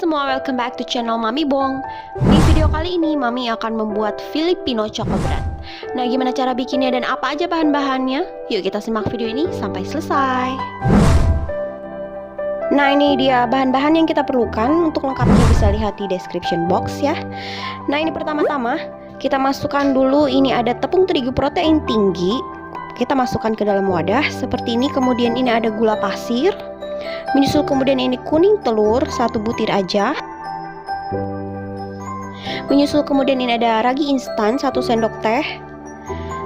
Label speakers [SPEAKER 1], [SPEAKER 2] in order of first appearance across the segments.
[SPEAKER 1] semua, welcome back to channel Mami Bong. Di video kali ini, Mami akan membuat Filipino choco bread. Nah, gimana cara bikinnya dan apa aja bahan-bahannya? Yuk kita simak video ini sampai selesai. Nah, ini dia bahan-bahan yang kita perlukan. Untuk lengkapnya bisa lihat di description box ya. Nah, ini pertama-tama kita masukkan dulu, ini ada tepung terigu protein tinggi. Kita masukkan ke dalam wadah seperti ini. Kemudian ini ada gula pasir. Menyusul kemudian ini kuning telur 1 butir aja. Menyusul kemudian ini ada ragi instan 1 sendok teh.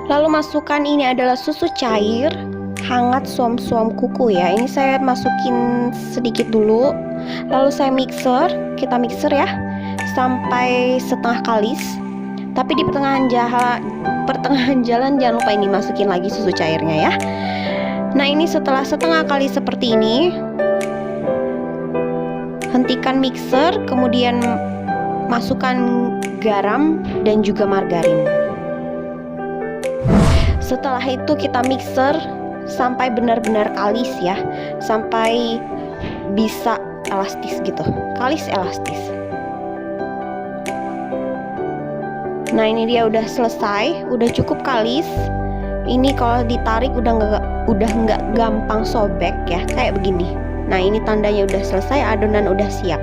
[SPEAKER 1] Lalu masukkan ini adalah susu cair hangat suam-suam kuku ya. Ini saya masukin sedikit dulu. Lalu saya mixer, kita mixer ya sampai setengah kalis. Tapi di pertengahan jalan jangan lupa ini masukin lagi susu cairnya ya. Nah, ini setelah setengah kali seperti ini, hentikan mixer, kemudian masukkan garam dan juga margarin. Setelah itu kita mixer sampai benar-benar kalis ya, sampai bisa elastis gitu, kalis elastis. Nah, ini dia udah selesai, udah cukup kalis. Ini kalau ditarik udah nggak gampang sobek ya, kayak begini. Nah, ini tandanya udah selesai, adonan udah siap.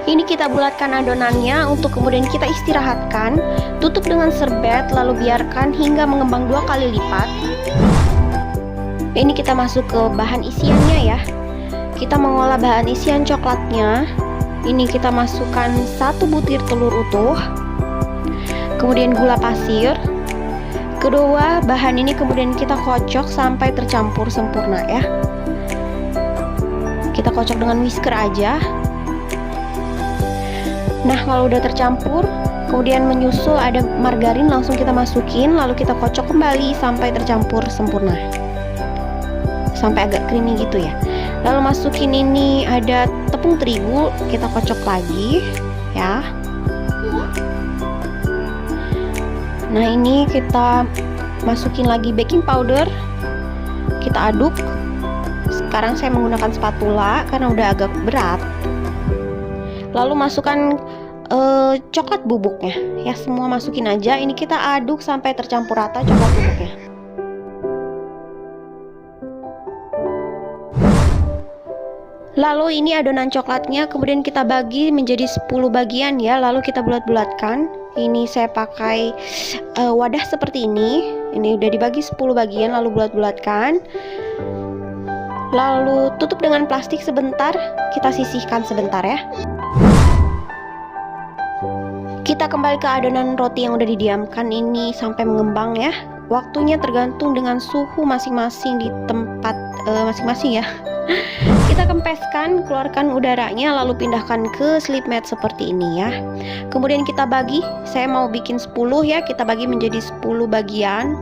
[SPEAKER 1] Ini kita bulatkan adonannya untuk kemudian kita istirahatkan. Tutup dengan serbet lalu biarkan hingga mengembang 2 kali lipat. Ini kita masuk ke bahan isiannya ya. Kita mengolah bahan isian coklatnya. Ini kita masukkan 1 butir telur utuh, kemudian gula pasir. Kedua bahan ini kemudian kita kocok sampai tercampur sempurna ya. Kita kocok dengan whisker aja. Nah, kalau udah tercampur, kemudian menyusul ada margarin, langsung kita masukin, lalu kita kocok kembali sampai tercampur sempurna, sampai agak creamy gitu ya. Lalu masukin ini ada tepung terigu, kita kocok lagi ya. Nah, ini kita masukin lagi baking powder, kita aduk. Sekarang saya menggunakan spatula karena udah agak berat. Lalu masukkan coklat bubuknya ya, semua masukin aja. Ini kita aduk sampai tercampur rata coklat bubuknya. Lalu ini adonan coklatnya kemudian kita bagi menjadi 10 bagian ya, lalu kita bulat-bulatkan. Ini saya pakai wadah seperti ini. Ini udah dibagi 10 bagian lalu bulat-bulatkan. Lalu tutup dengan plastik sebentar, kita sisihkan sebentar ya. Kita kembali ke adonan roti yang udah didiamkan ini sampai mengembang ya. Waktunya tergantung dengan suhu masing-masing di tempat masing-masing ya. Kita kempeskan, keluarkan udaranya, lalu pindahkan ke slip mat seperti ini ya. Kemudian kita bagi, saya mau bikin 10 ya, kita bagi menjadi 10 bagian.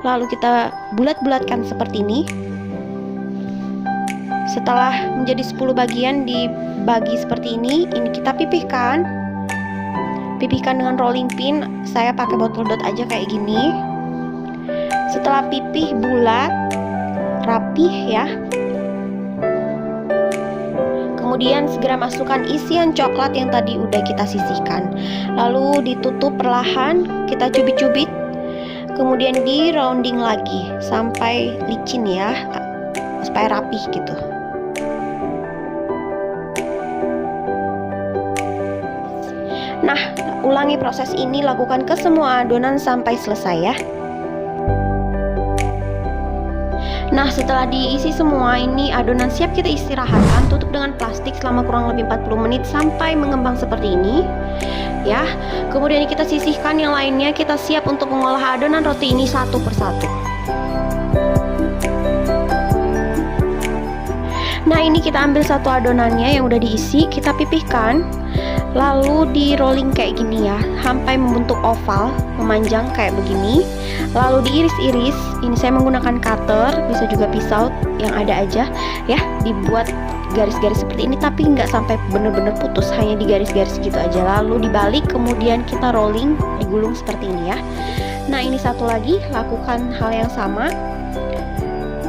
[SPEAKER 1] Lalu kita bulat-bulatkan seperti ini. Setelah menjadi 10 bagian dibagi seperti ini kita pipihkan. Pipihkan dengan rolling pin, saya pakai botol dot aja kayak gini. Setelah pipih bulat, rapih ya. Kemudian segera masukkan isian coklat yang tadi udah kita sisihkan. Lalu ditutup perlahan, kita cubit-cubit. Kemudian di rounding lagi sampai licin ya, supaya rapih gitu. Nah, ulangi proses ini, lakukan ke semua adonan sampai selesai ya. Nah, setelah diisi semua ini adonan siap kita istirahatkan, tutup dengan plastik selama kurang lebih 40 menit sampai mengembang seperti ini ya. Kemudian kita sisihkan yang lainnya, kita siap untuk mengolah adonan roti ini satu persatu. Nah, ini kita ambil satu adonannya yang udah diisi, kita pipihkan, lalu di rolling kayak gini ya, sampai membentuk oval, memanjang kayak begini. Lalu diiris-iris, ini saya menggunakan cutter, bisa juga pisau yang ada aja ya, dibuat garis-garis seperti ini, tapi nggak sampai bener-bener putus, hanya di garis-garis gitu aja. Lalu dibalik, kemudian kita rolling, digulung seperti ini ya. Nah, ini satu lagi, lakukan hal yang sama.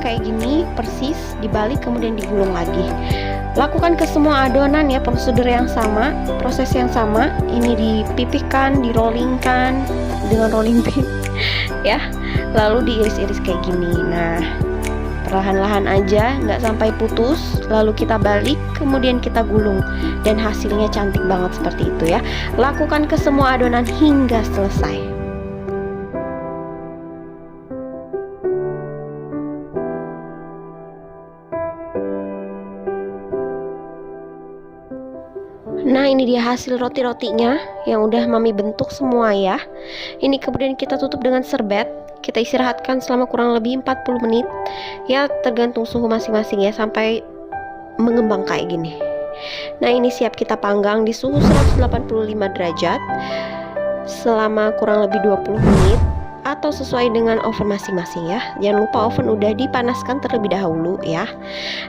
[SPEAKER 1] kayak gini persis, dibalik kemudian digulung lagi. Lakukan ke semua adonan ya, prosedur yang sama, proses yang sama. Ini dipipihkan, dirollingkan dengan rolling pin ya, lalu diiris-iris kayak gini. Nah, perlahan-lahan aja, nggak sampai putus, lalu kita balik, kemudian kita gulung, dan hasilnya cantik banget seperti itu ya. Lakukan ke semua adonan hingga selesai. Nah, ini dia hasil roti-rotinya yang udah mami bentuk semua ya. Ini kemudian kita tutup dengan serbet. Kita istirahatkan selama kurang lebih 40 menit. Ya, tergantung suhu masing-masing ya, sampai mengembang kayak gini. Nah, ini siap kita panggang di suhu 185 derajat selama kurang lebih 20 menit atau sesuai dengan oven masing-masing ya. Jangan lupa oven udah dipanaskan terlebih dahulu ya.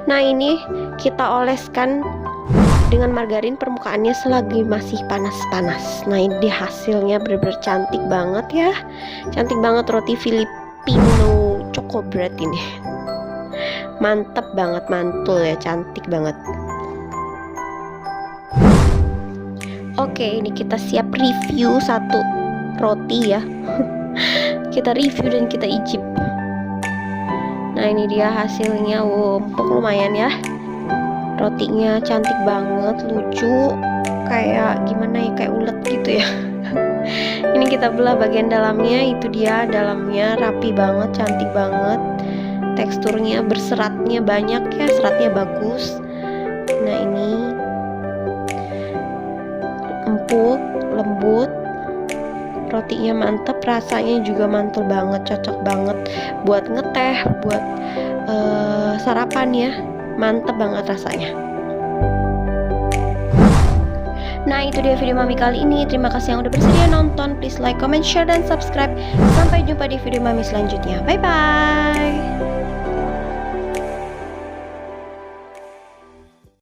[SPEAKER 1] Nah, ini kita oleskan dengan margarin permukaannya selagi masih panas-panas. Nah, ini hasilnya bener-bener cantik banget ya. Cantik banget roti Filipino choco bread ini. Mantep banget, mantul ya, cantik banget. Oke, ini kita siap review satu roti ya. Kita review dan kita icip. Nah, ini dia hasilnya. Wow, empuk lumayan ya. Rotinya cantik banget, lucu, kayak gimana ya, kayak ulet gitu ya. Ini kita belah bagian dalamnya, itu dia dalamnya rapi banget, cantik banget. Teksturnya berseratnya banyak ya, seratnya bagus. Nah, ini empuk, lembut, rotinya mantep, rasanya juga mantul banget, cocok banget buat ngeteh, buat sarapan ya. Mantep banget rasanya. Nah, itu dia video mami kali ini. Terima kasih yang udah bersedia nonton. Please like, comment, share, dan subscribe. Sampai jumpa di video mami selanjutnya. Bye bye.